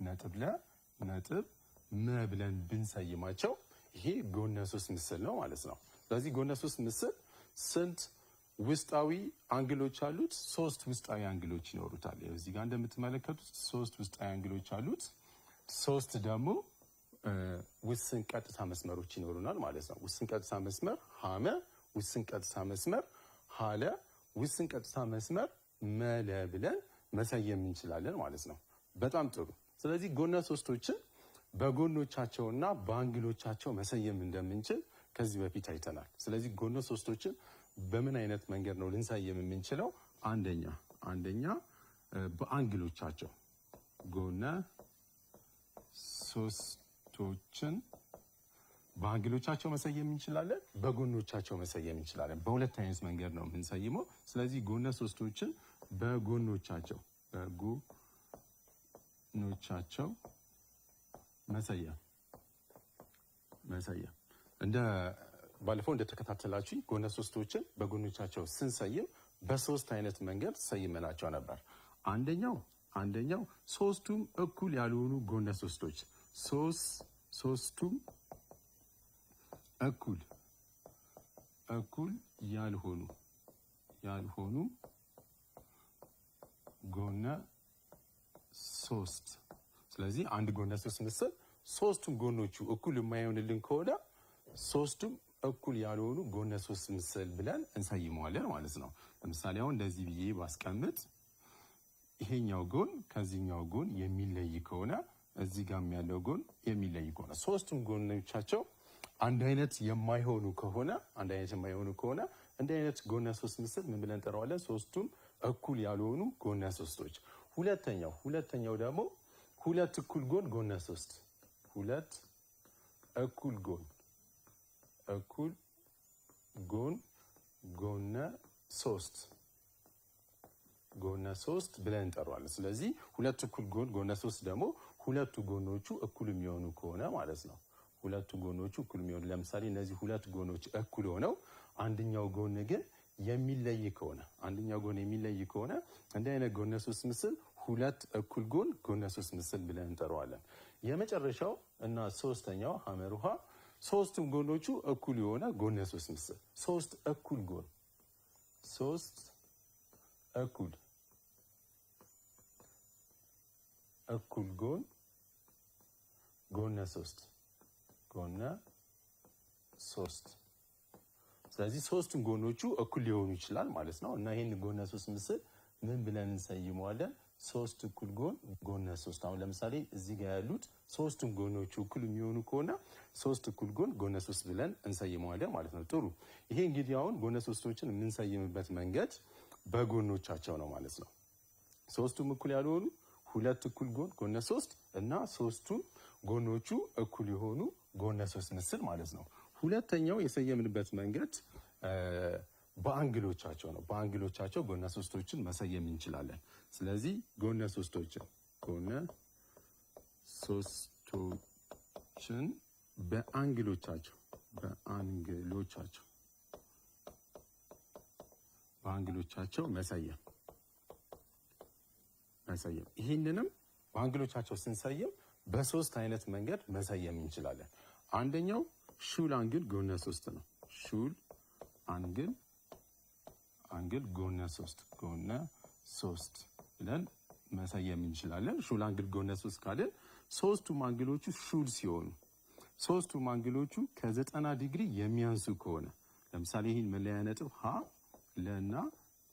ነጥብ ለ ነጥብ መ ብለን ብንሰይማቸው ይሄ ጎነ 3 ምስል ነው ማለት ነው። ስለዚህ ጎነ 3 ምስል ስንት ውስጣዊ አንግሎች አሉት? 3 ውስጣዊ አንግሎች ይኖሩታል። እዚህ ጋር እንደምትመለከቱት 3 ውስጣዊ አንግሎች አሉት። 3 ደግሞ ውስን ቀጥታ መስመሮች ይኖሩናል ማለት ነው። ውስን ቀጥታ መስመር ሐመ፣ ውስን ቀጥታ መስመር ሐለ፣ ውስን ቀጥታ መስመር መለ ብለን መሰየም እንችላለን ማለት ነው። በጣም ጥሩ። ስለዚህ ጎነ 3ቶችን በጎኖቻቸውና በአንግሎቻቸው መሰየም እንደምንችል ከዚህ በፊት አይተናል። ስለዚህ ጎነ 3ቶችን በምን አይነት መንገድ ነው ልንሰየም የምንችለው? አንደኛ በአንግሎቻቸው ጎነ 3ቶችን በአንግሎቻቸው መሰየም እንችላለን፣ በጎኖቻቸው መሰየም እንችላለን። በሁለት አይነት መንገድ ነው የምንሰይመው። ስለዚህ ጎነ 3ቶችን በጎኖቻቸው መሰየም እንደ ባለፈው እንደተከታተላችሁ ጎነ 3ቶችን በጎኖቻቸው ስንሰይም በሶስት አይነት መንገድ ሰይመናቸው ነበር። አንደኛው ሶስቱም እኩል ያልሆኑ ጎነ 3ቶች ሶስቱም እኩል ያልሆኑ ጎነ 3። ስለዚህ አንድ ጎነ 3 ምስል ሶስቱም ጎኖቹ እኩል የማይሆንልን ከሆነ ሶስቱም እኩል ያልሆኑ ጎነ 3 ምስል ብለን እንሰይመዋለን ማለት ነው። ለምሳሌ አሁን እንደዚህ ብዬ ባስቀምጥ ይሄኛው ጎን ከዚህኛው ጎን የሚለይ ከሆነ እዚህ ጋር ያለው ጎን የሚለይ ከሆነ ሶስቱም ጎኖቻቸው አንድ አይነት የማይሆኑ ከሆነ እንዲህ አይነት ጎነ 3 ምስል ምን ብለን እንጠራዋለን? ሶስቱም እኩል ያልሆኑ ጎነ 3ቶች። ሁለተኛው ደግሞ ሁለት እኩል ጎን ጎነ 3 ጎነ 3 ብለን እንጠራዋለን። ስለዚህ ሁለት እኩል ጎን ጎነ 3 ደግሞ ሁለቱ ጎኖቹ እኩል የሚሆኑ ከሆነ ማለት ነው። ሁለቱ ጎኖቹ እኩል የሚሆኑ ለምሳሌ እነዚህ ሁለት ጎኖች እኩል ሆነው አንደኛው ጎን ግን የሚለይ ከሆነ እንዲህ አይነት ጎነ 3 ምስል ሁለት እኩል ጎን ጎነ 3 ምስል ብለን እንጠራዋለን። የመጨረሻው እና ሶስተኛው ሐመሩሃ ሶስቱም ጎኖቹ እኩል የሆነ ጎነ 3 ምስል ሶስት እኩል ጎን ጎነ 3። ስለዚህ ሶስቱም ጎኖቹ እኩል ሊሆኑ ይችላል ማለት ነው። እና ይሄን ጎነ 3 ምስል ምን ብለን እንሰይመዋለን? ሶስት እኩል ጎን ጎነ 3። አሁን ለምሳሌ እዚህ ጋር ያሉት ሶስቱም ጎኖቹ እኩል የሚሆኑ ከሆነ ሶስት እኩል ጎን ጎነ 3 ብለን እንሰይመዋለን ማለት ነው። ጥሩ። ይሄ እንግዲህ አሁን ጎነ 3ቶችን የምንሰይምበት መንገድ በጎኖቻቸው ነው ማለት ነው። ሶስቱም እኩል ያልሆኑ ሁለት እኩል ጎን ጎነ 3 እና ሶስቱም ጎኖቹ እኩል የሆኑ ጎነ 3 ምስል ማለት ነው። ሁለተኛው የሰየምንበት መንገድ በአንግሎቻቸው ነው። በአንግሎቻቸው ጎነ 3ቶችን መሰየም እንችላለን። ስለዚህ ጎነ 3ቶችን በአንግሎቻቸው መሰየም። ይህንንም በአንግሎቻቸው ስንሰይም በሶስት አይነት መንገድ መሰየም እንችላለን። አንደኛው ሹል አንግል ጎነ 3 ነው። ሹል አንግል ጎነ 3 ብለን መሰየም እንችላለን። ሹል አንግል ጎነ 3 ካልን ሶስቱም አንግሎቹ ሹል ሲሆኑ ሶስቱም አንግሎቹ ከ90 ዲግሪ የሚያንሱ ከሆነ ለምሳሌ ይህን መለያ ነጥብ ሀ ለና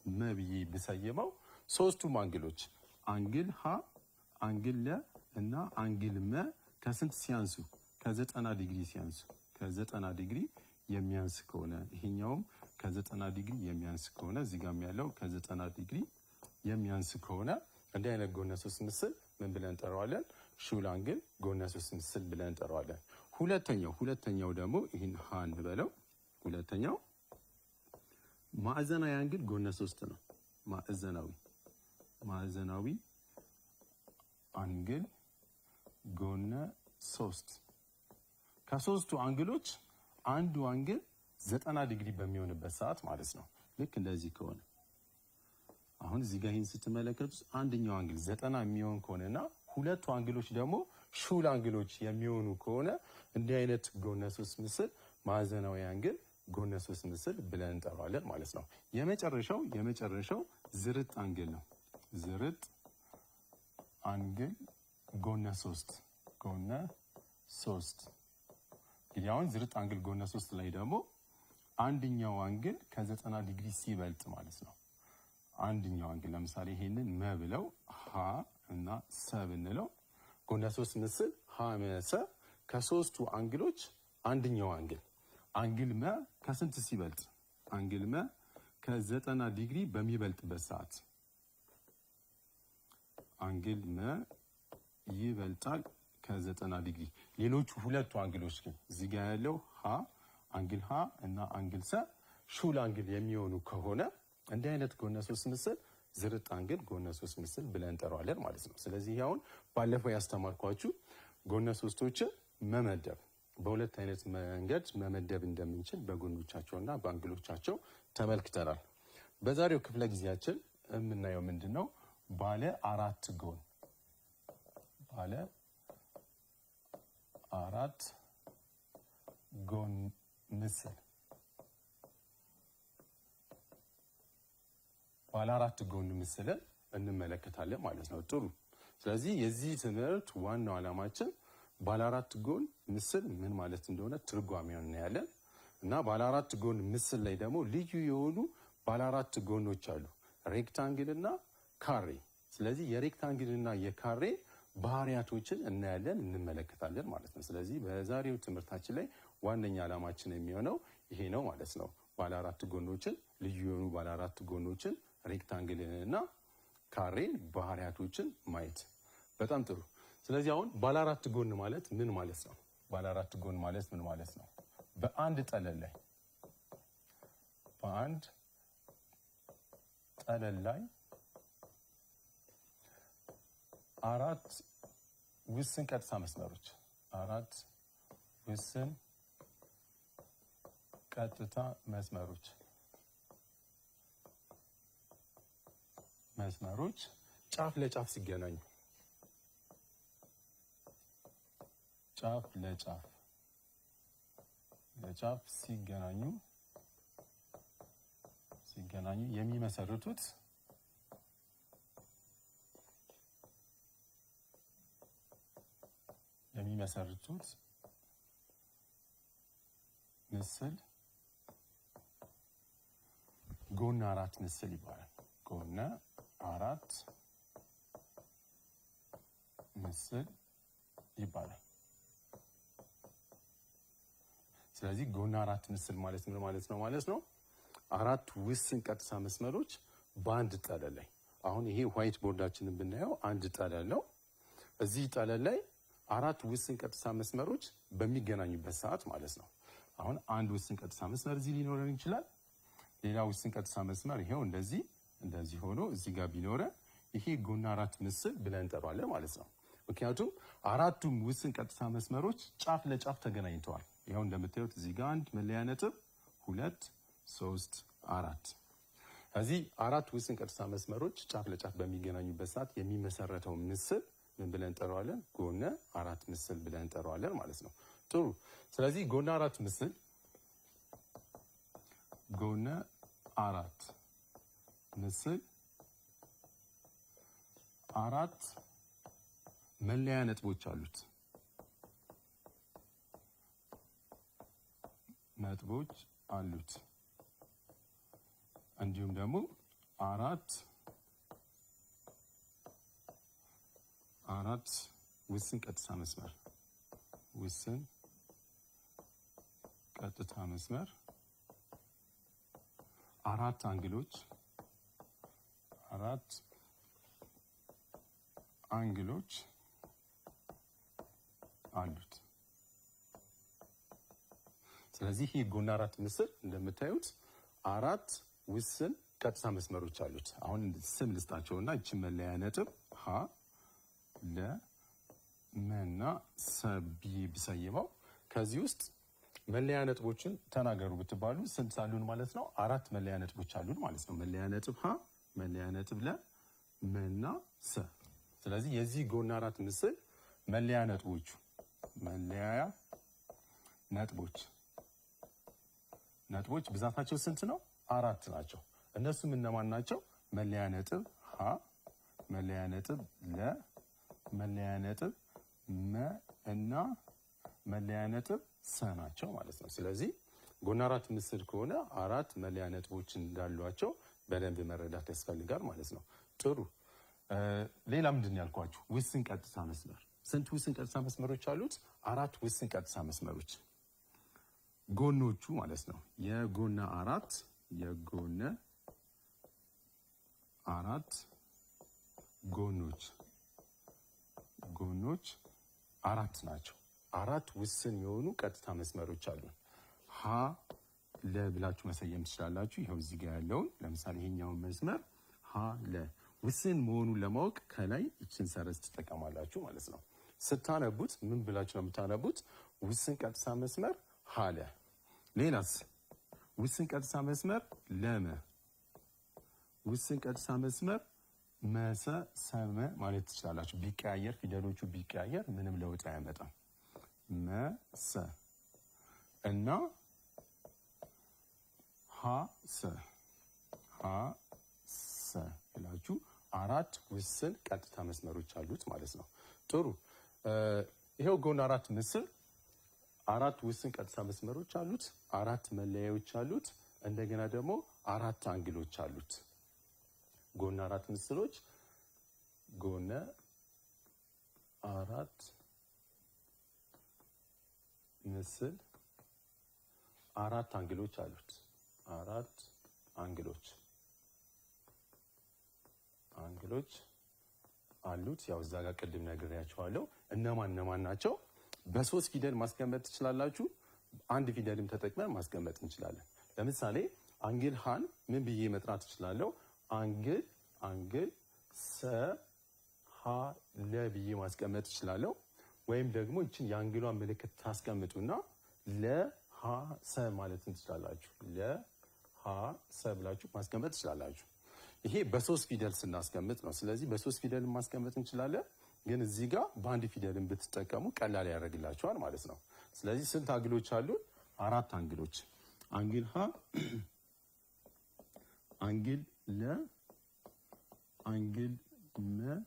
መ ብዬ ብሰየመው ሶስቱም አንግሎች አንግል ሀ አንግል ለ እና አንግል መ ከስንት ሲያንሱ? ከ90 ዲግሪ ሲያንሱ ከ90 ዲግሪ የሚያንስ ከሆነ ይሄኛውም ከ90 ዲግሪ የሚያንስ ከሆነ እዚህ ጋር ያለው ከ90 ዲግሪ የሚያንስ ከሆነ እንዲህ አይነት ጎነ 3 ምስል ምን ብለን እንጠራዋለን? ሹል አንግል ጎነ 3 ምስል ብለን እንጠራዋለን። ሁለተኛው ደግሞ ይሄን ሀ እንበለው። ሁለተኛው ማዕዘናዊ አንግል ጎነ 3 ነው። ማዕዘናዊ አንግል ጎነ 3 ከሶስቱ አንግሎች አንዱ አንግል 90 ዲግሪ በሚሆንበት ሰዓት ማለት ነው። ልክ እንደዚህ ከሆነ አሁን እዚህ ጋር ይሄን ስትመለከቱት አንደኛው አንግል 90 የሚሆን ከሆነና ሁለቱ አንግሎች ደግሞ ሹል አንግሎች የሚሆኑ ከሆነ እንዲህ አይነት ጎነ ሶስት ምስል ማዕዘናዊ አንግል ጎነ ሶስት ምስል ብለን እንጠራዋለን ማለት ነው። የመጨረሻው ዝርጥ አንግል ነው። ዝርጥ አንግል ጎነ ሶስት እንግዲህ አሁን ዝርጥ አንግል ጎነ ሶስት ላይ ደግሞ አንደኛው አንግል ከ90 ዲግሪ ሲበልጥ ማለት ነው። አንደኛው አንግል ለምሳሌ ይሄንን መ ብለው ሀ እና ሰ ብንለው ጎነ ሶስት ምስል ሀ መ ሰ ከሶስቱ አንግሎች አንደኛው አንግል መ ከስንት ሲበልጥ? አንግል መ ከ90 ዲግሪ በሚበልጥበት ሰዓት አንግል መ ይበልጣል ከ90 ዲግሪ። ሌሎቹ ሁለቱ አንግሎች ግን እዚህ ጋር ያለው አንግል ሀ እና አንግል ሰ ሹል አንግል የሚሆኑ ከሆነ እንዲህ አይነት ጎነ ሶስት ምስል ዝርጥ አንግል ጎነ ሶስት ምስል ብለን እንጠራዋለን ማለት ነው። ስለዚህ አሁን ባለፈው ያስተማርኳችሁ ጎነ ሶስቶችን መመደብ በሁለት አይነት መንገድ መመደብ እንደምንችል በጎኖቻቸውና በአንግሎቻቸው ተመልክተናል። በዛሬው ክፍለ ጊዜያችን የምናየው ምንድነው? ባለ አራት ጎን ምስል ባለ አራት ጎን ምስልን እንመለከታለን ማለት ነው። ጥሩ። ስለዚህ የዚህ ትምህርት ዋናው ዓላማችን ባለ አራት ጎን ምስል ምን ማለት እንደሆነ ትርጓሜውን እናያለን እና ባለ አራት ጎን ምስል ላይ ደግሞ ልዩ የሆኑ ባለ አራት ጎኖች አሉ፣ ሬክታንግል እና ካሬ። ስለዚህ የሬክታንግል እና የካሬ ባህሪያቶችን እናያለን እንመለከታለን ማለት ነው። ስለዚህ በዛሬው ትምህርታችን ላይ ዋነኛ ዓላማችን የሚሆነው ይሄ ነው ማለት ነው። ባለ አራት ጎኖችን ልዩ የሆኑ ባለ አራት ጎኖችን ሬክታንግልን እና ካሬን ባህሪያቶችን ማየት። በጣም ጥሩ። ስለዚህ አሁን ባለ አራት ጎን ማለት ምን ማለት ነው? ባለ አራት ጎን ማለት ምን ማለት ነው? በአንድ ጠለል ላይ አራት ውስን ቀጥታ መስመሮች ጫፍ ለጫፍ ሲገናኙ የሚመሰርቱት ምስል ጎነ አራት ምስል ይባላል። ጎነ አራት ምስል ይባላል። ስለዚህ ጎነ አራት ምስል ማለት ምን ማለት ነው? አራት ውስን ቀጥታ መስመሮች በአንድ ጠለል ላይ፣ አሁን ይሄ ዋይት ቦርዳችንን ብናየው አንድ ጠለል ነው። እዚህ ጠለል ላይ አራት ውስን ቀጥታ መስመሮች በሚገናኙበት ሰዓት ማለት ነው። አሁን አንድ ውስን ቀጥታ መስመር እዚህ ሊኖረን ይችላል። ሌላ ውስን ቀጥታ መስመር ይሄው እንደዚህ ሆኖ እዚህ ጋር ቢኖረን ይሄ ጎነ አራት ምስል ብለን እንጠራዋለን ማለት ነው። ምክንያቱም አራቱም ውስን ቀጥታ መስመሮች ጫፍ ለጫፍ ተገናኝተዋል። ይሄው እንደምታዩት እዚህ ጋር አንድ መለያ ነጥብ 2 3 4። እዚህ አራት ውስን ቀጥታ መስመሮች ጫፍ ለጫፍ በሚገናኙበት ሰዓት የሚመሰረተው ምስል ምን ብለን እንጠራዋለን? ጎነ አራት ምስል ብለን እንጠራዋለን ማለት ነው። ጥሩ። ስለዚህ ጎነ አራት ምስል አራት መለያ ነጥቦች አሉት። እንዲሁም ደግሞ አራት ውስን ቀጥታ መስመር አራት አንግሎች አሉት። ስለዚህ ይህ ጎነ አራት ምስል እንደምታዩት አራት ውስን ቀጥታ መስመሮች አሉት። አሁን ስም ልስጣቸውና እቺ መለያ ነጥብ ሀ ለ መና ሰቢ ቢሰይመው ከዚህ ውስጥ መለያ ነጥቦችን ተናገሩ ብትባሉ ስንት አሉን ማለት ነው? አራት መለያ ነጥቦች አሉን ማለት ነው። መለያ ነጥብ ሀ፣ መለያ ነጥብ ለ፣ መና ሰ። ስለዚህ የዚህ ጎን አራት ምስል መለያ ነጥቦች ብዛታቸው ስንት ነው? 4 ናቸው። እነሱም እነማን ናቸው? መለያ ነጥብ ሀ፣ መለያ ነጥብ ለ፣ መለያ ነጥብ መ እና መለያ ነጥብ ሰ ናቸው ማለት ነው። ስለዚህ ጎን አራት ምስል ከሆነ 4 መለያ ነጥቦች እንዳሏቸው በደንብ መረዳት ያስፈልጋል ማለት ነው። ጥሩ። ሌላ ምንድን ያልኳችሁ? ውስን ቀጥታ መስመር። ስንት ውስን ቀጥታ መስመሮች አሉት? 4 ውስን ቀጥታ መስመሮች። ጎኖቹ ማለት ነው የጎነ አራት 4 ናቸው። 4 ውስን የሆኑ ቀጥታ መስመሮች አሉ። ሀ ለ ብላችሁ መሰየም ትችላላችሁ። ይኸው እዚህ ጋር ያለውን ለምሳሌ ይሄኛውን መስመር ሀ ለ ውስን መሆኑን ለማወቅ ከላይ እችን ሰረዝ ትጠቀማላችሁ ማለት ነው። ስታነቡት ምን ብላችሁ ነው የምታነቡት? ውስን ቀጥታ መስመር ሀ ለ። ሌላስ? ውስን ቀጥታ መስመር ለመ፣ ውስን ቀጥታ መስመር መሰ ሰመ ማለት ትችላላችሁ። ቢቀያየር ፊደሎቹ ቢቀያየር ምንም ለውጥ አያመጣም። መሰ እና ሀሰ ብላችሁ 4 ውስን ቀጥታ መስመሮች አሉት ማለት ነው። ጥሩ። ይሄው ጎን 4 ምስል 4 ውስን ቀጥታ መስመሮች አሉት፣ 4 መለያዎች አሉት፣ እንደገና ደግሞ 4 አንግሎች አሉት። ጎን 4 ምስሎች ጎነ 4 ምስል 4 አንግሎች አሉት። 4 አንግሎች አሉት። ያው እዛ ጋር ቅድም ነግሬያችኋለሁ። እነማን ናቸው? በ3 ፊደል ማስቀመጥ ትችላላችሁ። አንድ ፊደልም ተጠቅመን ማስቀመጥ እንችላለን። ለምሳሌ አንግል ሃን ምን ብዬ መጥራት እችላለሁ? አንግል ሰ ሀ ለ ብዬ ማስቀመጥ እችላለሁ። ወይም ደግሞ እችን የአንግሏን ምልክት ታስቀምጡና ለ ሀ ሰ ማለት ትችላላችሁ። ለ ሀ ሰ ብላችሁ ማስቀመጥ ትችላላችሁ። ይሄ በ3 ፊደል ስናስቀምጥ ነው። ስለዚህ በ3 ፊደል ማስቀመጥ እንችላለን፣ ግን እዚህ ጋር በአንድ ፊደልን ብትጠቀሙ ቀላል ያደርግላችኋል ማለት ነው። ስለዚህ ስንት አንግሎች አሉ? 4 አንግሎች። አንግል ሀ፣ አንግል ለ፣ አንግል መ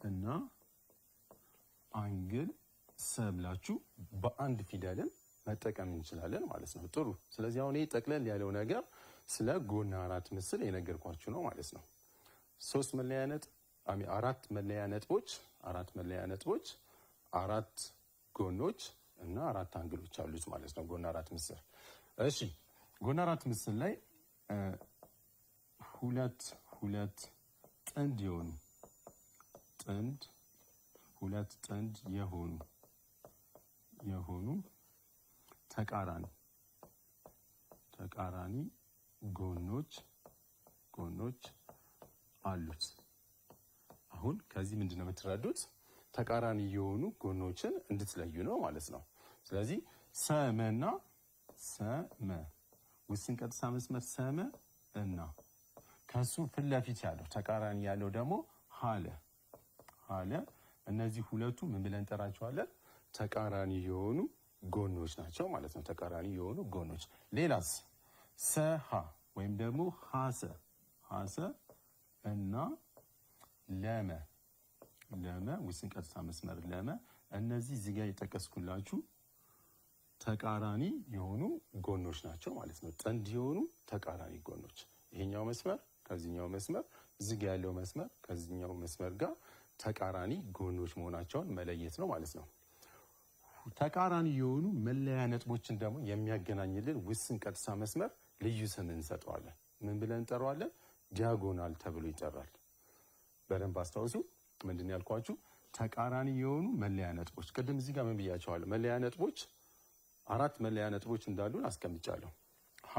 እና አንግል ሰ ብላችሁ በአንድ ፊደልን መጠቀም እንችላለን ማለት ነው። ጥሩ። ስለዚህ አሁን ይሄ ጠቅለል ያለው ነገር ስለ ጎን 4 ምስል የነገርኳችሁ ነው ማለት ነው። 4 መለያ ነጥቦች፣ 4 ጎኖች እና 4 አንግሎች አሉት ማለት ነው ጎን 4 ምስል። እሺ፣ ጎን 4 ምስል ላይ ሁለት ጥንድ የሆኑ ተቃራኒ ጎኖች አሉት። አሁን ከዚህ ምንድነው የምትረዱት? ተቃራኒ የሆኑ ጎኖችን እንድትለዩ ነው ማለት ነው። ስለዚህ ሰመና ሰመ ውስን ቀጥታ መስመር ሰመ እና ከሱ ፊት ለፊት ያለው ተቃራኒ ያለው ደግሞ ሀለ። እነዚህ ሁለቱ ምን ብለን እንጠራቸዋለን? ተቃራኒ የሆኑ ጎኖች ናቸው ማለት ነው። ተቃራኒ የሆኑ ጎኖች። ሌላስ? ሰሃ ወይም ደግሞ ሀሰ እና ለመ ውስን ቀጥታ መስመር ለመ። እነዚህ እዚህ ጋር የጠቀስኩላችሁ ተቃራኒ የሆኑ ጎኖች ናቸው ማለት ነው። ጥንድ የሆኑ ተቃራኒ ጎኖች። ይሄኛው መስመር ከዚህኛው መስመር፣ እዚህ ጋር ያለው መስመር ከዚህኛው መስመር ጋር ተቃራኒ ጎኖች መሆናቸውን መለየት ነው ማለት ነው። ተቃራኒ የሆኑ መለያ ነጥቦችን ደግሞ የሚያገናኝልን ውስን ቀጥታ መስመር ልዩ ስም እንሰጠዋለን። ምን ብለን እንጠራዋለን? ዲያጎናል ተብሎ ይጠራል። በደንብ አስታውሱ። ምንድን ያልኳችሁ? ተቃራኒ የሆኑ መለያ ነጥቦች። ቅድም እዚህ ጋር ምን ብያቸዋለሁ? መለያ ነጥቦች 4 መለያ ነጥቦች እንዳሉን አስቀምጫለሁ። ሀ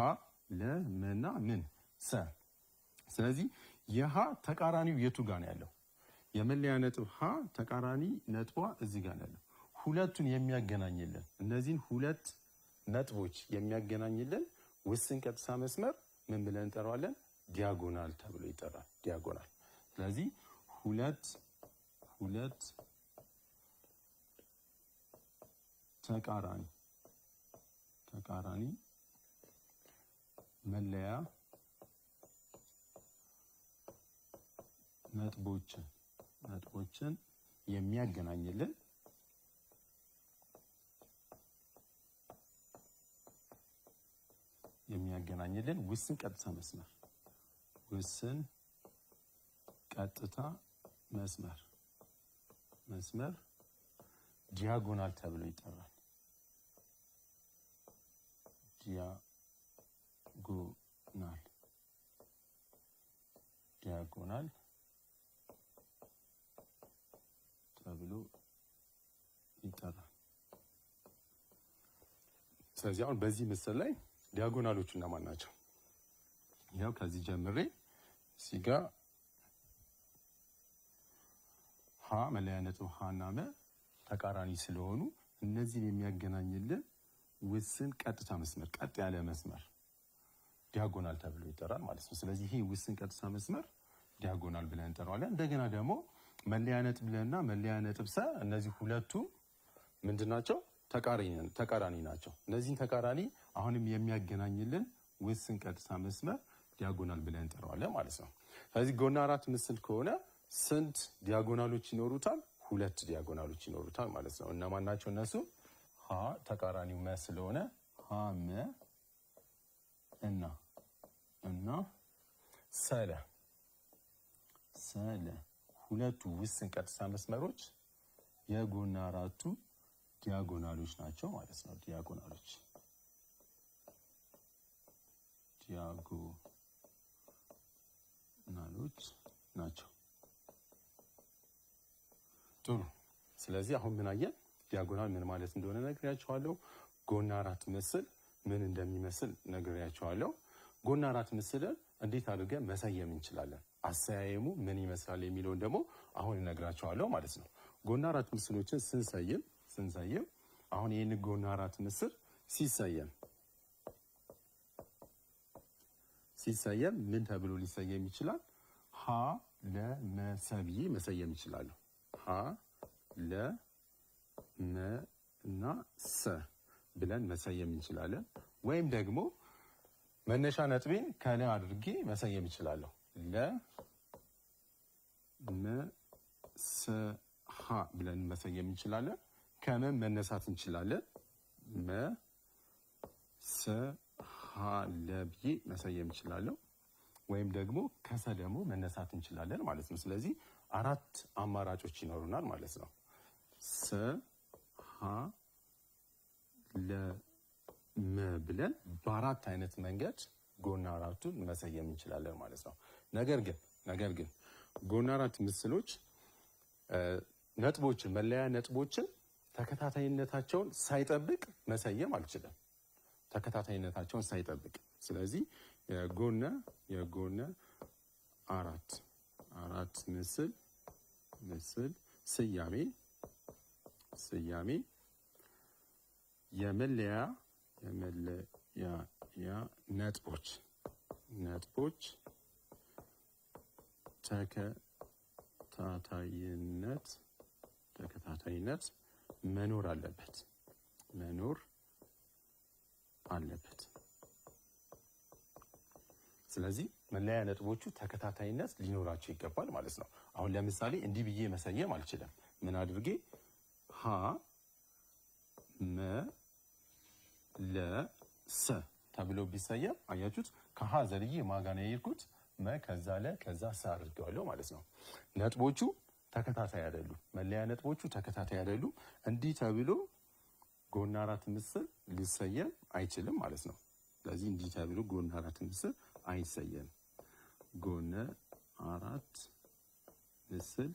ለ መና ምን ሰ። ስለዚህ የሀ ተቃራኒው የቱ ጋር ነው ያለው? የመለያ ነጥብ ሀ ተቃራኒ ነጥቧ እዚህ ጋር ነው ያለው። ሁለቱን የሚያገናኝልን እነዚህን 2 ነጥቦች የሚያገናኝልን ውስን ቀጥታ መስመር ምን ብለን እንጠራዋለን? ዲያጎናል ተብሎ ይጠራል። ዲያጎናል። ስለዚህ 2 ሁለት ተቃራኒ መለያ ነጥቦችን የሚያገናኝልን ውስን ቀጥታ መስመር ዲያጎናል ተብሎ ይጠራል። ዲያጎናል ተብሎ ይጠራል። ስለዚህ አሁን በዚህ ምስል ላይ ዲያጎናሎቹ እነማን ናቸው? ያው ከዚህ ጀምሬ እዚህ ጋር ሀ መለያ ነጥብ ሀ እና መ ተቃራኒ ስለሆኑ እነዚህን የሚያገናኝልን ውስን ቀጥታ መስመር ቀጥ ያለ መስመር ዲያጎናል ተብሎ ይጠራል ማለት ነው። ስለዚህ ይሄ ውስን ቀጥታ መስመር ዲያጎናል ብለን እንጠራዋለን። እንደገና ደግሞ መለያ ነጥብ ለና መለያ ነጥብ ሰ እነዚህ ሁለቱ ምንድናቸው? ተቃራኒ ናቸው። እነዚህን ተቃራኒ አሁንም የሚያገናኝልን ውስን ቀጥታ መስመር ዲያጎናል ብለን እንጠራዋለን ማለት ነው። ስለዚህ ጎና አራት ምስል ከሆነ ስንት ዲያጎናሎች ይኖሩታል? ሁለት ዲያጎናሎች ይኖሩታል ማለት ነው። እነማን ናቸው እነሱ? ሀ ተቃራኒው መ ስለሆነ ሀ መ እና ሰለ ሁለቱ ውስን ቀጥታ መስመሮች የጎና አራቱ ዲያጎናሎች ናቸው ማለት ነው። ዲያጎናሎች ናቸው። ጥሩ። ስለዚህ አሁን ምን አየን? ዲያጎናል ምን ማለት እንደሆነ ነግሬያችኋለሁ። ጎና አራት ምስል ምን እንደሚመስል ነግሬያችኋለሁ። ጎና አራት ምስልን እንዴት አድርገን መሰየም እንችላለን፣ አሰያየሙ ምን ይመስላል የሚለውን ደግሞ አሁን እነግራችኋለሁ ማለት ነው። ጎና አራት ምስሎችን ስንሰይም አሁን ይህን ጎና አራት ምስል ሲሰየም ምን ተብሎ ሊሰየም ይችላል? ሀ ለመሰ ብዬ መሰየም ይችላለሁ። ሀ ለመ እና ሰ ብለን መሰየም እንችላለን። ወይም ደግሞ መነሻ ነጥቤን ከለ አድርጌ መሰየም ይችላለሁ። ለመሰሃ ብለን መሰየም እንችላለን። ከመም መነሳት እንችላለን። መሰሃ ለብዬ መሰየም እንችላለሁ። ወይም ደግሞ ከሰ ደግሞ መነሳት እንችላለን ማለት ነው። ስለዚህ አራት አማራጮች ይኖሩናል ማለት ነው። ሰ ሀ ለመ ብለን በአራት አይነት መንገድ ጎና አራቱን መሰየም እንችላለን ማለት ነው። ነገር ግን ጎና አራት ምስሎች መለያ ነጥቦችን ተከታታይነታቸውን ሳይጠብቅ መሰየም አልችልም። ተከታታይነታቸውን ሳይጠብቅ ስለዚህ የጎነ አራት ምስል ስያሜ የመለያ ነጥቦች ተከታታይነት መኖር አለበት። ስለዚህ መለያ ነጥቦቹ ተከታታይነት ሊኖራቸው ይገባል ማለት ነው። አሁን ለምሳሌ እንዲህ ብዬ መሰየም አልችልም። ምን አድርጌ ሀ መ ለ ሰ ተብሎ ቢሰየም አያችሁት፣ ከሀ ዘልዬ ማጋና የሄድኩት መ ከዛ ለ ከዛ ሰ አድርገዋለሁ ማለት ነው። ነጥቦቹ ተከታታይ አይደሉም። መለያ ነጥቦቹ ተከታታይ አይደሉም። እንዲህ ተብሎ ጎና አራት ምስል ሊሰየም አይችልም ማለት ነው። ስለዚህ እንዲህ ተብሎ ጎና አራት ምስል አይሰየም። ጎነ አራት ምስል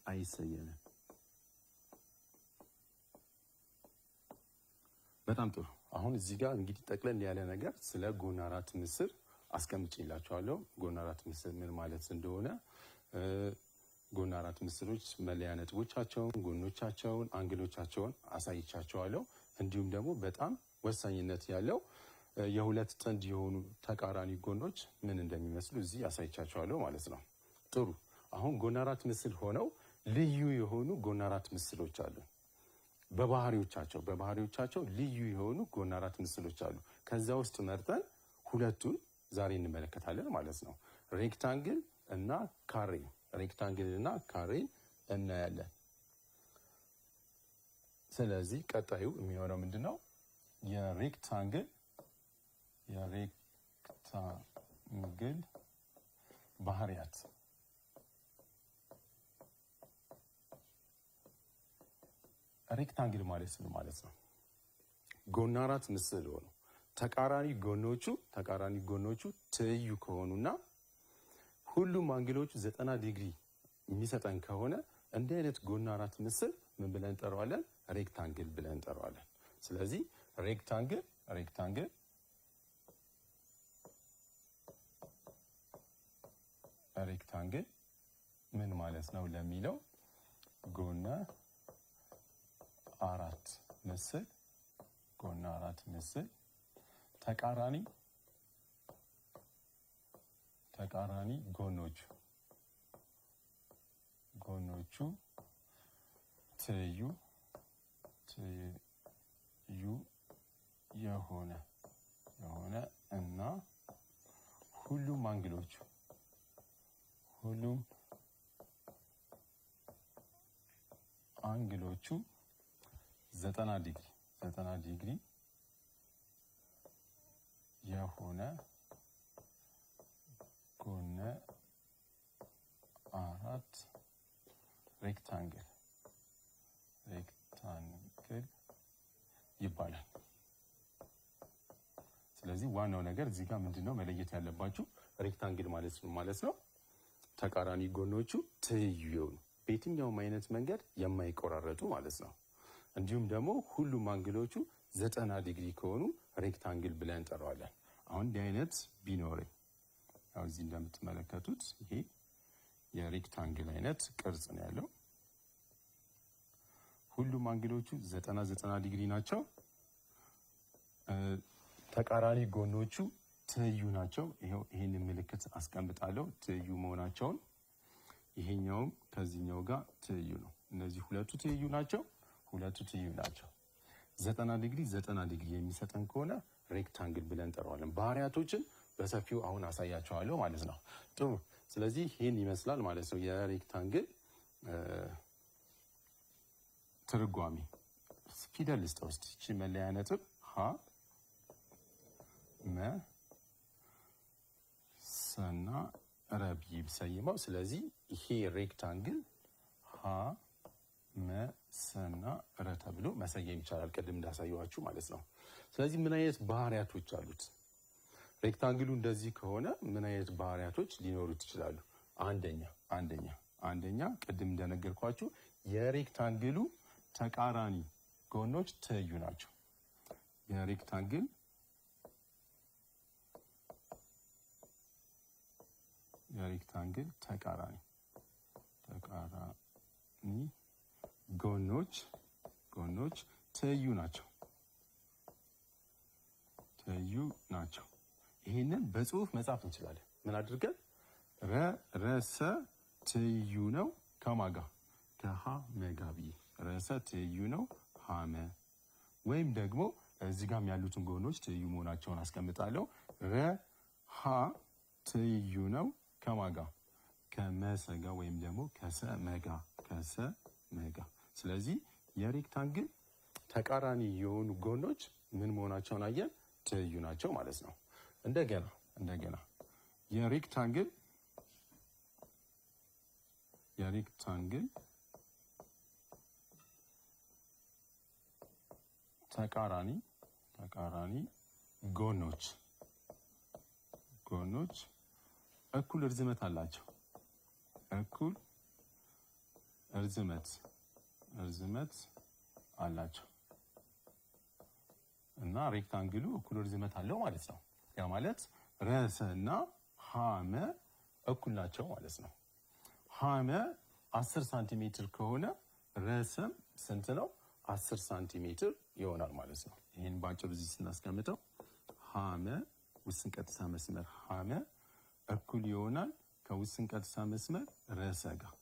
አይሰየምም። በጣም ጥሩ። አሁን እዚህ ጋር እንግዲህ ጠቅለል ያለ ነገር ስለ ጎና አራት ምስል አስቀምጬላችኋለሁ። ጎና አራት ምስል ምን ማለት እንደሆነ፣ ጎና አራት ምስሎች መለያ ነጥቦቻቸውን፣ ጎኖቻቸውን፣ አንግሎቻቸውን አሳይቻቸዋለሁ። እንዲሁም ደግሞ በጣም ወሳኝነት ያለው የሁለት ጥንድ የሆኑ ተቃራኒ ጎኖች ምን እንደሚመስሉ እዚህ አሳይቻቸዋለሁ ማለት ነው። ጥሩ። አሁን ጎን አራት ምስል ሆነው ልዩ የሆኑ ጎን አራት ምስሎች አሉ። በባህሪዎቻቸው ልዩ የሆኑ ጎን አራት ምስሎች አሉ። ከዛ ውስጥ መርጠን ሁለቱን ዛሬ እንመለከታለን ማለት ነው። ሬክታንግል እና ካሬ እናያለን። ስለዚህ ቀጣዩ የሚሆነው ምንድነው? የሬክታንግል ባህሪያት። ሬክታንግል ማለት ነው ጎን አራት ምስል ሆኖ ተቃራኒ ጎኖቹ ትይዩ ከሆኑና ሁሉም አንግሎቹ 90 ዲግሪ የሚሰጠን ከሆነ እንዲህ አይነት ጎን አራት ምስል ምን ብለን እንጠራዋለን? ሬክታንግል ብለን እንጠራዋለን። ስለዚህ ሬክታንግል ምን ማለት ነው ለሚለው ጎን አራት ምስል ተቃራኒ ጎኖቹ ትይዩ የሆነ እና ሁሉም አንግሎቹ 90 ዲግሪ የሆነ ጎን አራት ሬክታንግል ይባላል። ስለዚህ ዋናው ነገር እዚህ ጋር ምንድነው መለየት ያለባችሁ? ሬክታንግል ማለት ነው ተቃራኒ ጎኖቹ ትይዩ የሆኑ በየትኛውም አይነት መንገድ የማይቆራረጡ ማለት ነው። እንዲሁም ደግሞ ሁሉም አንግሎቹ 90 ዲግሪ ከሆኑ ሬክታንግል ብለን እንጠራዋለን። አሁን እንዲህ አይነት ቢኖረኝ ያው እዚህ እንደምትመለከቱት ይሄ የሬክታንግል አይነት ቅርጽ ነው ያለው። ሁሉም አንግሎቹ 90 ዲግሪ ናቸው። ተቃራኒ ጎኖቹ ትይዩ ናቸው። ይሄን ምልክት አስቀምጣለሁ ትይዩ መሆናቸውን። ይሄኛውም ከዚህኛው ጋር ትይዩ ነው። እነዚህ ሁለቱ ትይዩ ናቸው። 90 ዲግሪ የሚሰጠን ከሆነ ሬክታንግል ብለን እንጠራዋለን። ባህሪያቶችን በሰፊው አሁን አሳያቸዋለሁ ማለት ነው። ጥሩ። ስለዚህ ይህን ይመስላል ማለት ነው የሬክታንግል ትርጓሜ። ፊደል ልስጥ ውስጥ እቺ መለያ ነጥብ ሀ መ ሰና ረብ ይሰይመው። ስለዚህ ይሄ ሬክታንግል ሀ መ ሰና ረ ተብሎ መሰየም ይቻላል፣ ቅድም እንዳሳየዋችሁ ማለት ነው። ስለዚህ ምን አይነት ባህሪያቶች አሉት? ሬክታንግሉ እንደዚህ ከሆነ ምን አይነት ባህሪያቶች ሊኖሩት ይችላሉ? አንደኛ ቅድም እንደነገርኳችሁ የሬክታንግሉ ተቃራኒ ጎኖች ትይዩ ናቸው። የሬክታንግል ተቃራኒ ጎኖች ትይዩ ናቸው። ይህንን በጽሁፍ መጻፍ እንችላለን። ምን አድርገን ረሰ ትይዩ ነው ከማጋ ከሀ መጋቢ ረሰ ትይዩ ነው ሀመ። ወይም ደግሞ እዚህ ጋር ያሉትን ጎኖች ትይዩ መሆናቸውን አስቀምጣለሁ። ረሃ ትይዩ ነው ከማጋ ከመሰጋ ወይም ደግሞ ከሰመጋ። ስለዚህ የሬክታንግል ተቃራኒ የሆኑ ጎኖች ምን መሆናቸውን አየን? ትይዩ ናቸው ማለት ነው። እንደገና የሬክታንግል ተቃራኒ ጎኖች እኩል እርዝመት አላቸው። እና ሬክታንግሉ እኩል እርዝመት አለው ማለት ነው። ያ ማለት ረሰ እና ሀመ እኩል ናቸው ማለት ነው። ሀመ 10 ሳንቲሜትር ከሆነ ረሰም ስንት ነው? 10 ሳንቲሜትር ይሆናል ማለት ነው። ይህን ባጭሩ እዚህ ስናስቀምጠው ሀመ ውስን ቀጥታ መስመር ሀመ እኩል ይሆናል ከውስን ቀጥታ መስመር ረሰ ጋር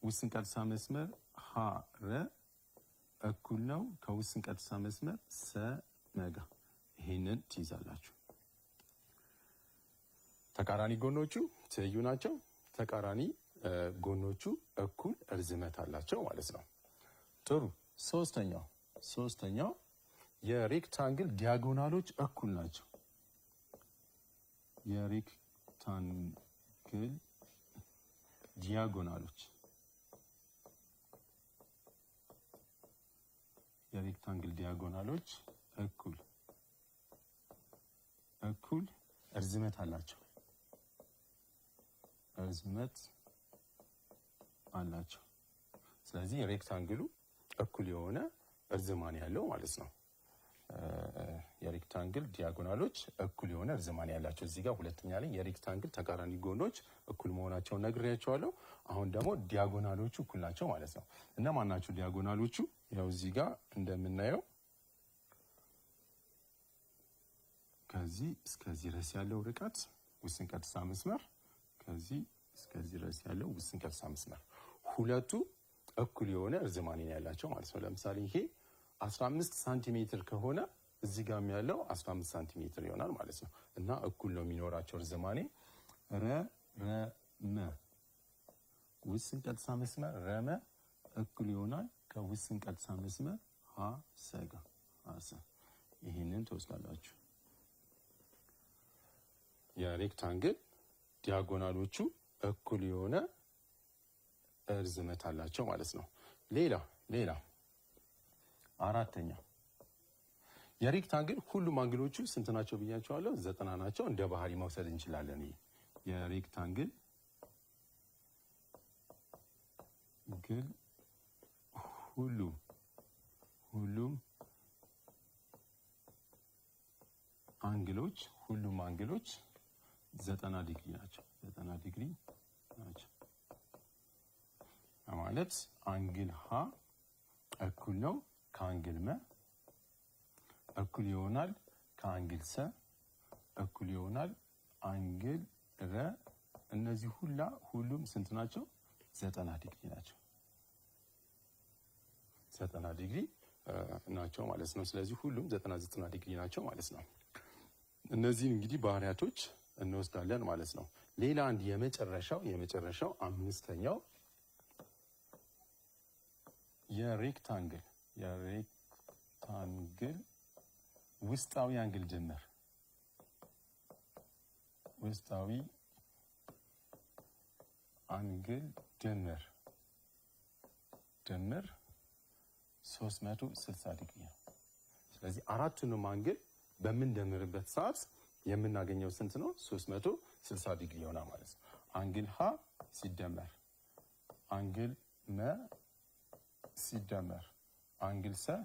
ውስን ቀጥታ መስመር ሀ ረ እኩል ነው ከውስን ቀጥታ መስመር ሰ መጋ። ይሄንን ትይዛላችሁ። ተቃራኒ ጎኖቹ ትይዩ ናቸው። ተቃራኒ ጎኖቹ እኩል እርዝመት አላቸው ማለት ነው። ጥሩ። ሶስተኛው የሬክታንግል ዲያጎናሎች እኩል ናቸው። የሬክታንግል ዲያጎናሎች እኩል እርዝመት አላቸው። ስለዚህ የሬክታንግሉ እኩል የሆነ እርዝማኔ ያለው ማለት ነው። የሬክታንግል ዲያጎናሎች እኩል የሆነ እርዝማኔ ያላቸው። እዚህ ጋር ሁለተኛ ላይ የሬክታንግል ተቃራኒ ጎኖች እኩል መሆናቸውን ነግሬያቸዋለሁ። አሁን ደግሞ ዲያጎናሎቹ እኩል ናቸው ማለት ነው። እነማን ናቸው ዲያጎናሎቹ? ያው እዚህ ጋር እንደምናየው ከዚህ እስከዚህ ድረስ ያለው ርቀት ውስን ቀጥታ መስመር፣ ከዚህ እስከዚህ ድረስ ያለው ውስን ቀጥታ መስመር ሁለቱ እኩል የሆነ እርዝማኔ ነው ያላቸው ማለት ነው። ለምሳሌ ይሄ 15 ሳንቲሜትር ከሆነ እዚህ ጋር ያለው 15 ሳንቲሜትር ይሆናል ማለት ነው። እና እኩል ነው የሚኖራቸው እርዝማኔ። ረመ ውስን ቀጥታ መስመር ረመ እኩል ይሆናል ከውስን ቀጥታ መስመር ሀሰ ጋር ሀሰ። ይህንን ትወስዳላችሁ። የሬክታንግል ዲያጎናሎቹ እኩል የሆነ እርዝመት አላቸው ማለት ነው። ሌላ አራተኛ የሬክታንግል ሁሉም አንግሎቹ ስንት ናቸው ብያቸዋለሁ? 90 ናቸው። እንደ ባህሪ መውሰድ እንችላለን። የሬክታንግል ግን ሁሉም አንግሎች 90 ዲግሪ ናቸው። 90 ዲግሪ ናቸው ማለት አንግል ሀ እኩል ነው ከአንግል መ እኩል ይሆናል ከአንግል ሰ እኩል ይሆናል አንግል ረ። እነዚህ ሁሉም ስንት ናቸው? 90 ዲግሪ ናቸው። 90 ዲግሪ ናቸው ማለት ነው። ስለዚህ ሁሉም 90 ዲግሪ ናቸው ማለት ነው። እነዚህን እንግዲህ ባህሪያቶች እንወስዳለን ማለት ነው። ሌላ አንድ የመጨረሻው አምስተኛው የሬክታንግል ውስጣዊ አንግል ድምር 360 ዲግሪ ነው። ስለዚህ አራቱንም አንግል በምንደምርበት ሰዓት የምናገኘው ስንት ነው? 360 ዲግሪ ይሆናል ማለት ነው። አንግል ሀ ሲደመር አንግል መ ሲደመር አንግል ሰ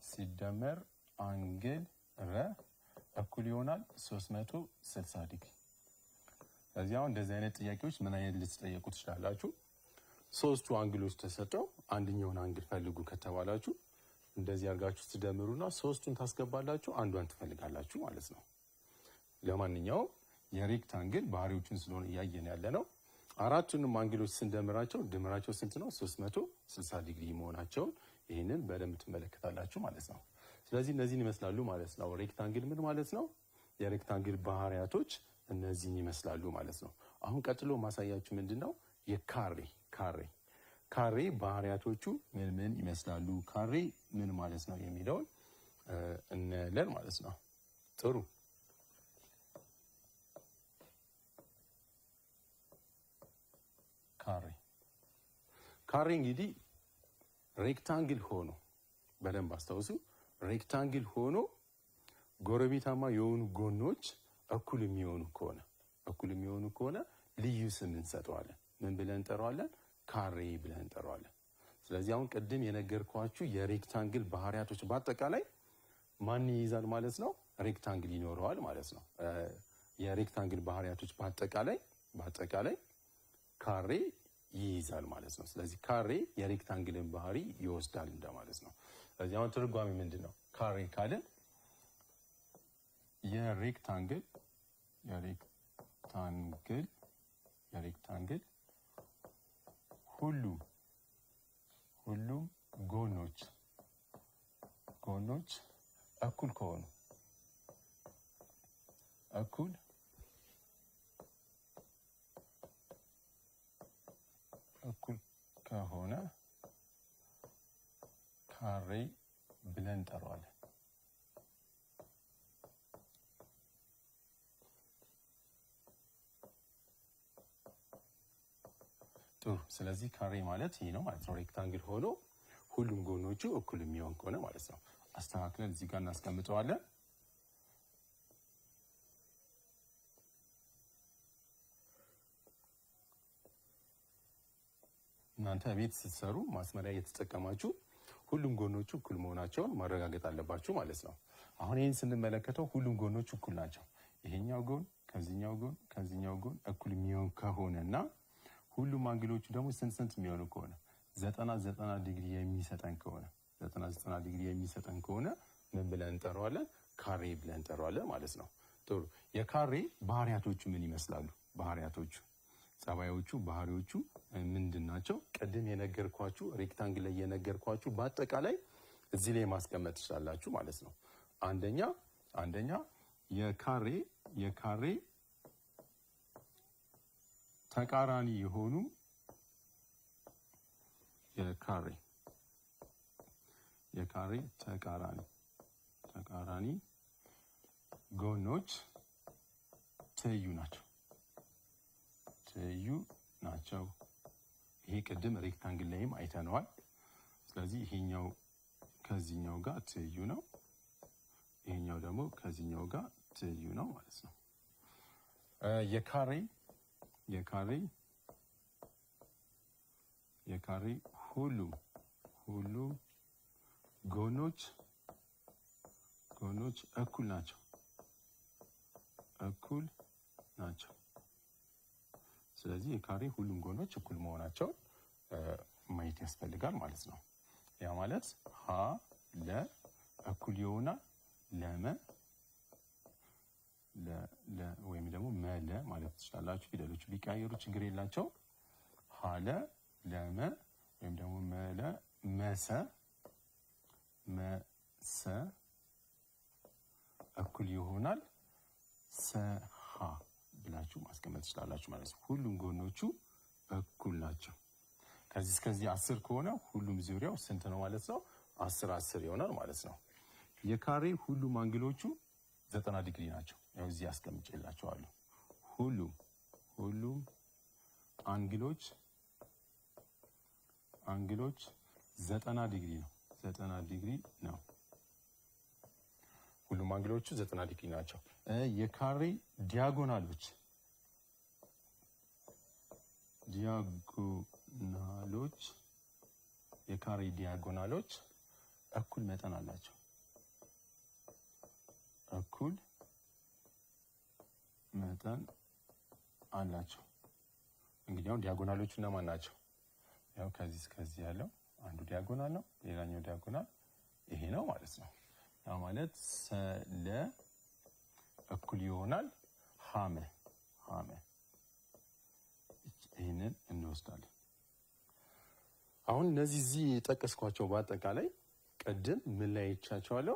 ሲደመር አንግል ረ እኩል ይሆናል 360 ዲግሪ። ስለዚህ አሁን እንደዚህ አይነት ጥያቄዎች ምን አይነት ልትጠየቁ ትችላላችሁ? ሶስቱ አንግሎች ተሰጠው አንደኛውን አንግል ፈልጉ ከተባላችሁ እንደዚህ አድርጋችሁ ትደምሩና ሶስቱን ታስገባላችሁ፣ አንዷን ትፈልጋላችሁ ማለት ነው። ለማንኛውም የሬክታንግል ባህሪዎችን ስለሆነ እያየን ያለ ነው። አራቱንም አንግሎች ስንደምራቸው ድምራቸው ስንት ነው? 360 ዲግሪ መሆናቸውን ይህንን በደንብ ትመለከታላችሁ ማለት ነው። ስለዚህ እነዚህን ይመስላሉ ማለት ነው። ሬክታንግል ምን ማለት ነው? የሬክታንግል ባህሪያቶች እነዚህን ይመስላሉ ማለት ነው። አሁን ቀጥሎ ማሳያችሁ ምንድነው ካሬ ባህሪያቶቹ ምን ይመስላሉ፣ ካሬ ምን ማለት ነው የሚለውን እናያለን ማለት ነው። ጥሩ ካሬ እንግዲህ ሬክታንግል ሆኖ በደንብ አስታውሱ። ሬክታንግል ሆኖ ጎረቤታማ የሆኑ ጎኖች እኩል የሚሆኑ ከሆነ ልዩ ስም እንሰጠዋለን። ምን ብለን እንጠራዋለን? ካሬ ብለን እንጠራዋለን። ስለዚህ አሁን ቅድም የነገርኳችሁ የሬክታንግል ባህሪያቶች በአጠቃላይ ማን ይይዛል ማለት ነው? ሬክታንግል ይኖረዋል ማለት ነው። የሬክታንግል ባህሪያቶች በአጠቃላይ ካሬ ይይዛል ማለት ነው። ስለዚህ ካሬ የሬክታንግልን ባህሪ ይወስዳል እንደማለት ነው። ስለዚህ አሁን ትርጓሜ ምንድን ነው? ካሬ ካልን የሬክታንግል የሬክታንግል ሁሉም ጎኖች እኩል ከሆኑ ከሆነ ካሬ ብለን እንጠራዋለን። ጥሩ። ስለዚህ ካሬ ማለት ይህ ነው ማለት ነው። ሬክታንግል ሆኖ ሁሉም ጎኖቹ እኩል የሚሆን ከሆነ ማለት ነው። አስተካክለን እዚህ ጋር እናስቀምጠዋለን። እናንተ ቤት ስትሰሩ ማስመሪያ እየተጠቀማችሁ ሁሉም ጎኖቹ እኩል መሆናቸውን ማረጋገጥ አለባችሁ ማለት ነው። አሁን ይህን ስንመለከተው ሁሉም ጎኖቹ እኩል ናቸው። ይሄኛው ጎን ከዚህኛው ጎን እኩል የሚሆን ከሆነና ሁሉም አንግሎቹ ደግሞ ስንት የሚሆኑ ከሆነ 90 ዲግሪ የሚሰጠን ከሆነ ምን ብለን እንጠራዋለን? ካሬ ብለን እንጠራዋለን ማለት ነው። ጥሩ። የካሬ ባህሪያቶቹ ምን ይመስላሉ? ጸባዮቹ፣ ባህሪዎቹ ምንድን ናቸው? ቅድም የነገርኳችሁ ሬክታንግል ላይ የነገርኳችሁ በአጠቃላይ እዚህ ላይ ማስቀመጥ ትችላላችሁ ማለት ነው። አንደኛ የካሬ ተቃራኒ የሆኑ የካሬ ተቃራኒ ጎኖች ትይዩ ናቸው። ይሄ ቅድም ሬክታንግል ላይም አይተነዋል። ስለዚህ ይሄኛው ከዚህኛው ጋር ትይዩ ነው፣ ይሄኛው ደግሞ ከዚህኛው ጋር ትይዩ ነው ማለት ነው። የካሬ ሁሉም ጎኖች እኩል ናቸው። ስለዚህ የካሬ ሁሉም ጎኖች እኩል መሆናቸውን ማየት ያስፈልጋል ማለት ነው። ያ ማለት ሀ ለ እኩል ይሆናል ለመ ወይም ደግሞ መለ ማለት ትችላላችሁ። ፊደሎቹ ቢቀያየሩ ችግር የላቸው። ሀለ ለመ ወይም ደግሞ መለ መሰ እኩል ይሆናል ሰሀ ብላችሁ ማስቀመጥ ትችላላችሁ ማለት ነው። ሁሉም ጎኖቹ እኩል ናቸው። ከዚህ እስከዚህ 10 ከሆነ ሁሉም ዙሪያው ስንት ነው ማለት ነው? 10 ይሆናል ማለት ነው። የካሬ ሁሉም አንግሎቹ 90 ዲግሪ ናቸው። ያው እዚህ አስቀምጬላችኋለሁ። ሁሉም አንግሎች 90 ዲግሪ ነው። 90 ዲግሪ ነው። ሁሉም አንግሎቹ 90 ዲግሪ ናቸው። የካሬ ዲያጎናሎች የካሬ ዲያጎናሎች እኩል መጠን አላቸው። እንግዲህ አሁን ዲያጎናሎቹ እነማን ናቸው? ያው ከዚህ እስከዚህ ያለው አንዱ ዲያጎናል ነው። ሌላኛው ዲያጎናል ይሄ ነው ማለት ነው። ያ ማለት ሰለ እኩል ይሆናል ሀመ። ይህንን እንወስዳለን። አሁን እነዚህ እዚህ የጠቀስኳቸው በአጠቃላይ ቅድም ምን ላይ አይቻቸዋለሁ?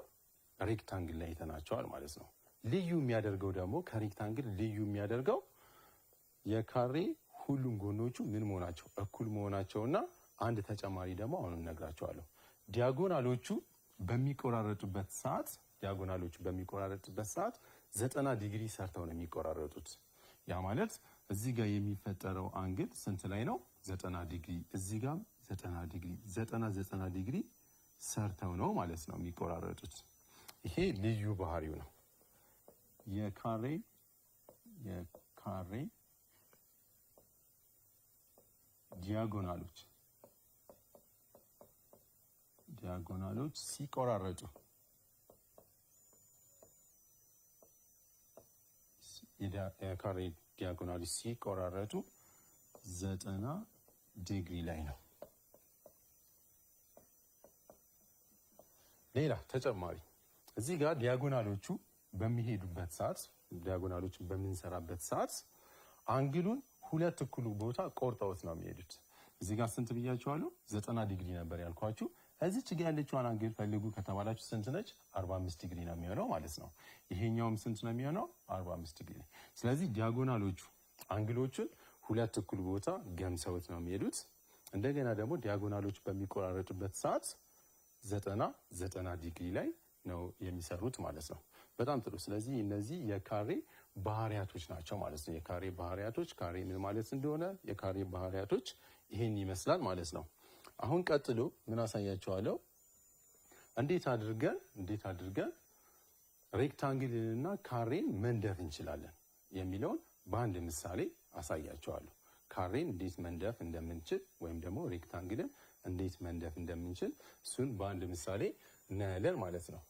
ሬክታንግል ላይ አይተናቸዋል ማለት ነው። ልዩ የሚያደርገው ደግሞ ከሬክታንግል ልዩ የሚያደርገው የካሬ ሁሉም ጎኖቹ ምን መሆናቸው? እኩል መሆናቸውና አንድ ተጨማሪ ደግሞ አሁን እነግራቸዋለሁ። ዲያጎናሎቹ በሚቆራረጡበት ሰዓት 90 ዲግሪ ሰርተው ነው የሚቆራረጡት። ያ ማለት እዚህ ጋር የሚፈጠረው አንግል ስንት ላይ ነው? 90 ዲግሪ። እዚህ ጋር 90 ዲግሪ 90 ዲግሪ ሰርተው ነው ማለት ነው የሚቆራረጡት። ይሄ ልዩ ባህሪው ነው። የካሬ ዲያጎናሎች ሲቆራረጡ የካሬ ዲያጎናሎች ሲቆራረጡ 90 ዲግሪ ላይ ነው። ሌላ ተጨማሪ እዚህ ጋር ዲያጎናሎቹ በሚሄዱበት ሰዓት ዲያጎናሎቹን በምንሰራበት ሰዓት አንግሉን ሁለት እኩል ቦታ ቆርጠውት ነው የሚሄዱት። እዚህ ጋር ስንት ብያችኋለሁ? 90 ዲግሪ ነበር ያልኳችሁ። እዚች ጋር ያለችዋን አንግል ፈልጉ ከተባላችሁ ስንት ነች? 45 ዲግሪ ነው የሚሆነው ማለት ነው። ይሄኛውም ስንት ነው የሚሆነው? 45 ዲግሪ። ስለዚህ ዲያጎናሎቹ አንግሎቹን ሁለት እኩል ቦታ ገምሰውት ነው የሚሄዱት። እንደገና ደግሞ ዲያጎናሎቹ በሚቆራረጡበት ሰዓት 90 ዲግሪ ላይ ነው የሚሰሩት ማለት ነው። በጣም ጥሩ። ስለዚህ እነዚህ የካሬ ባህሪያቶች ናቸው ማለት ነው። የካሬ ባህሪያቶች፣ ካሬ ምን ማለት እንደሆነ የካሬ ባህሪያቶች ይሄን ይመስላል ማለት ነው። አሁን ቀጥሎ ምን አሳያቸዋለሁ? እንዴት አድርገን ሬክታንግልንና ካሬን መንደፍ እንችላለን የሚለውን በአንድ ምሳሌ አሳያቸዋለሁ። ካሬን እንዴት መንደፍ እንደምንችል ወይም ደግሞ ሬክታንግልን እንዴት መንደፍ እንደምንችል እሱን በአንድ ምሳሌ እናያለን ማለት ነው።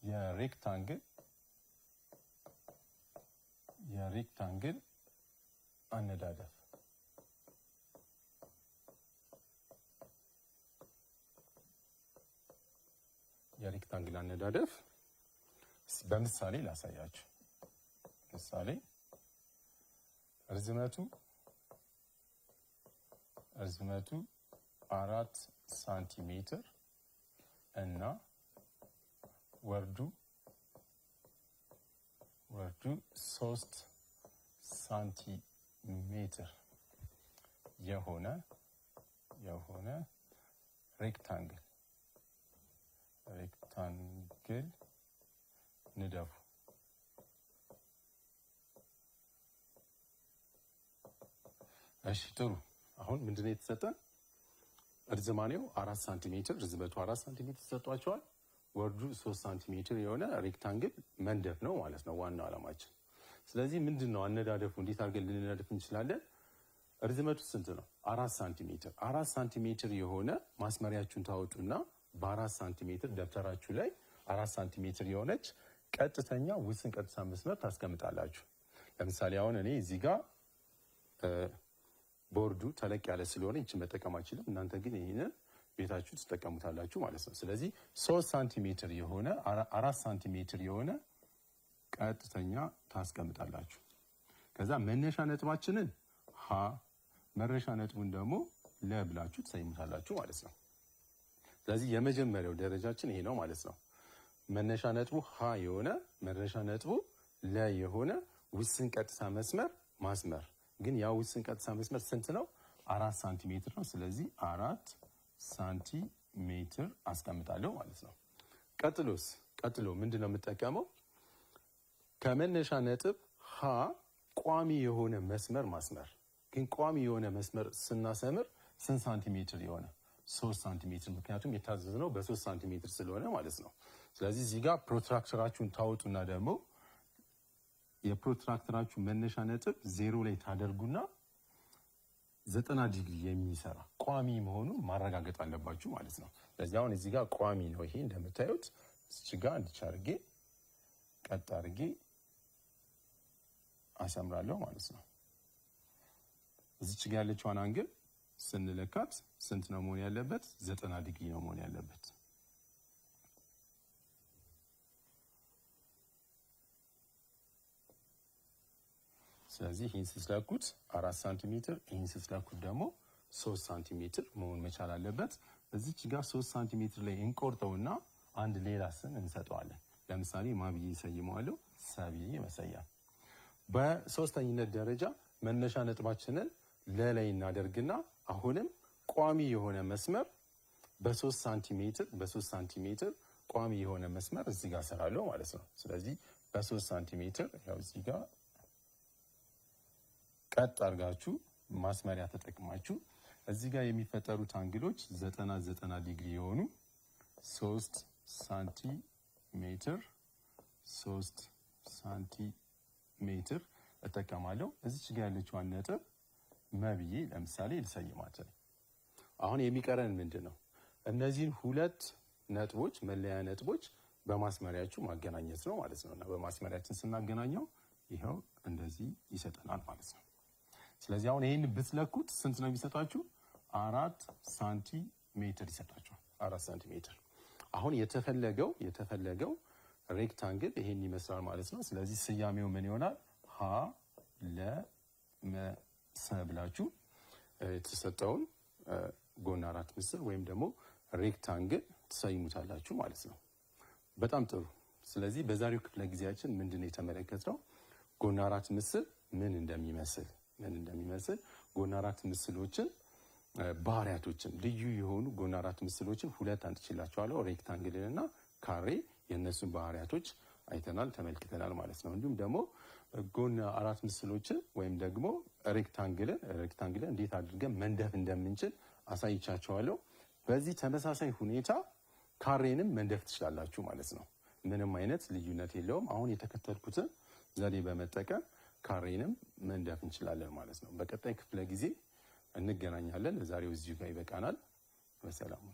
የሬክታንግል አነዳደፍ በምሳሌ ላሳያችሁ። ምሳሌ ርዝመቱ 4 ሳንቲሜትር እና ወርዱ 3 ሳንቲሜትር የሆነ ሬክታንግል ንደፉ። እሺ ጥሩ። አሁን ምንድነው የተሰጠን? እርዝማኔው 4 ሳንቲሜትር፣ ርዝመቱ 4 ሳንቲሜትር ተሰጥቷቸዋል። ወርዱ 3 ሳንቲሜትር የሆነ ሬክታንግል መንደፍ ነው ማለት ነው ዋናው ዓላማችን። ስለዚህ ምንድነው አነዳደፉ? እንዴት አድርገን ልንነድፍ እንችላለን? ርዝመቱ ስንት ነው? 4 ሳንቲሜትር። 4 ሳንቲሜትር የሆነ ማስመሪያችሁን ታወጡና በ4 ሳንቲሜትር ደብተራችሁ ላይ 4 ሳንቲሜትር የሆነች ቀጥተኛ ውስን ቀጥታ መስመር ታስቀምጣላችሁ። ለምሳሌ አሁን እኔ እዚህ ጋር ቦርዱ ተለቅ ያለ ስለሆነ ይችን መጠቀም አልችልም። እናንተ ግን ይህንን ቤታችሁ ትጠቀሙታላችሁ ማለት ነው። ስለዚህ 3 ሳንቲሜትር የሆነ 4 ሳንቲሜትር የሆነ ቀጥተኛ ታስቀምጣላችሁ። ከዛ መነሻ ነጥባችንን ሀ፣ መረሻ ነጥቡን ደግሞ ለ ብላችሁ ትሰይሙታላችሁ ማለት ነው። ስለዚህ የመጀመሪያው ደረጃችን ይሄ ነው ማለት ነው። መነሻ ነጥቡ ሀ የሆነ መረሻ ነጥቡ ለ የሆነ ውስን ቀጥታ መስመር ማስመር። ግን ያ ውስን ቀጥታ መስመር ስንት ነው? 4 ሳንቲሜትር ነው። ስለዚህ 4 ሳንቲሜትር አስቀምጣለሁ ማለት ነው። ቀጥሎ ምንድነው የምጠቀመው? ከመነሻ ነጥብ ሀ ቋሚ የሆነ መስመር ማስመር። ግን ቋሚ የሆነ መስመር ስናሰምር ስንት ሳንቲሜትር የሆነ? 3 ሳንቲሜትር። ምክንያቱም የታዘዝነው በ3 ሳንቲሜትር ስለሆነ ማለት ነው። ስለዚህ እዚህ ጋር ፕሮትራክተራችሁን ታወጡና ደግሞ የፕሮትራክተራችሁ መነሻ ነጥብ 0 ላይ ታደርጉና 90 ዲግሪ የሚሰራ ቋሚ መሆኑን ማረጋገጥ አለባችሁ ማለት ነው። ስለዚህ አሁን እዚህ ጋር ቋሚ ነው። ይሄ እንደምታዩት እዚህ ጋር እንድቻርጌ ቀጥ አድርጌ አሰምራለሁ ማለት ነው። እዚች ጋር ያለችዋን አንግል ስንለካት ስንት ነው መሆን ያለበት? 90 ዲግሪ ነው መሆን ያለበት። ስለዚህ ይህን ስትለኩት 4 ሳንቲሜትር፣ ይህን ስትለኩት ደግሞ 3 ሳንቲሜትር መሆን መቻል አለበት። እዚች ጋር 3 ሳንቲሜትር ላይ እንቆርጠውና አንድ ሌላ ስም እንሰጠዋለን። ለምሳሌ ማብዬ ይሰይመዋለሁ፣ ሰብዬ መሰያም። በሶስተኝነት ደረጃ መነሻ ነጥባችንን ለላይ እናደርግና አሁንም ቋሚ የሆነ መስመር በ3 ሳንቲሜትር ቋሚ የሆነ መስመር እዚህ ጋር ሰራለሁ ማለት ነው። ስለዚህ በ3 ሳንቲሜትር ያው እዚህ ጋር ቀጥ አድርጋችሁ ማስመሪያ ተጠቅማችሁ እዚህ ጋር የሚፈጠሩት አንግሎች 90 ዲግሪ የሆኑ 3 ሳንቲሜትር እጠቀማለሁ። እዚች ጋር ያለችዋን ነጥብ መብዬ ለምሳሌ ልሰይማት። አሁን የሚቀረን ምንድን ነው? እነዚህን ሁለት ነጥቦች መለያ ነጥቦች በማስመሪያችሁ ማገናኘት ነው ማለት ነው። እና በማስመሪያችን ስናገናኘው ይኸው እንደዚህ ይሰጠናል ማለት ነው። ስለዚህ አሁን ይህን ብትለኩት ስንት ነው የሚሰጣችሁ? 4 ሳንቲሜትር ይሰጣችኋል። 4 ሳንቲሜትር። አሁን የተፈለገው ሬክታንግል ይሄን ይመስላል ማለት ነው። ስለዚህ ስያሜው ምን ይሆናል? ሀ ለመሰብላችሁ የተሰጠውን ጎን አራት ምስል ወይም ደግሞ ሬክታንግል ትሰይሙታላችሁ ማለት ነው። በጣም ጥሩ። ስለዚህ በዛሬው ክፍለ ጊዜያችን ምንድነው የተመለከትነው? ጎን አራት ምስል ምን እንደሚመስል ጎን አራት ምስሎችን ባህሪያቶችን ልዩ የሆኑ ጎን አራት ምስሎችን ሁለት አንጥቼላችኋለሁ። ሬክታንግልን እና ካሬ የእነሱን ባህሪያቶች አይተናል፣ ተመልክተናል ማለት ነው። እንዲሁም ደግሞ ጎን አራት ምስሎችን ወይም ደግሞ ሬክታንግልን እንዴት አድርገን መንደፍ እንደምንችል አሳይቻችኋለሁ። በዚህ ተመሳሳይ ሁኔታ ካሬንም መንደፍ ትችላላችሁ ማለት ነው። ምንም አይነት ልዩነት የለውም። አሁን የተከተልኩትን ዘዴ በመጠቀም ካሬንም መንደፍ እንችላለን ማለት ነው። በቀጣይ ክፍለ ጊዜ እንገናኛለን። ለዛሬው እዚሁ ጋር ይበቃናል። በሰላም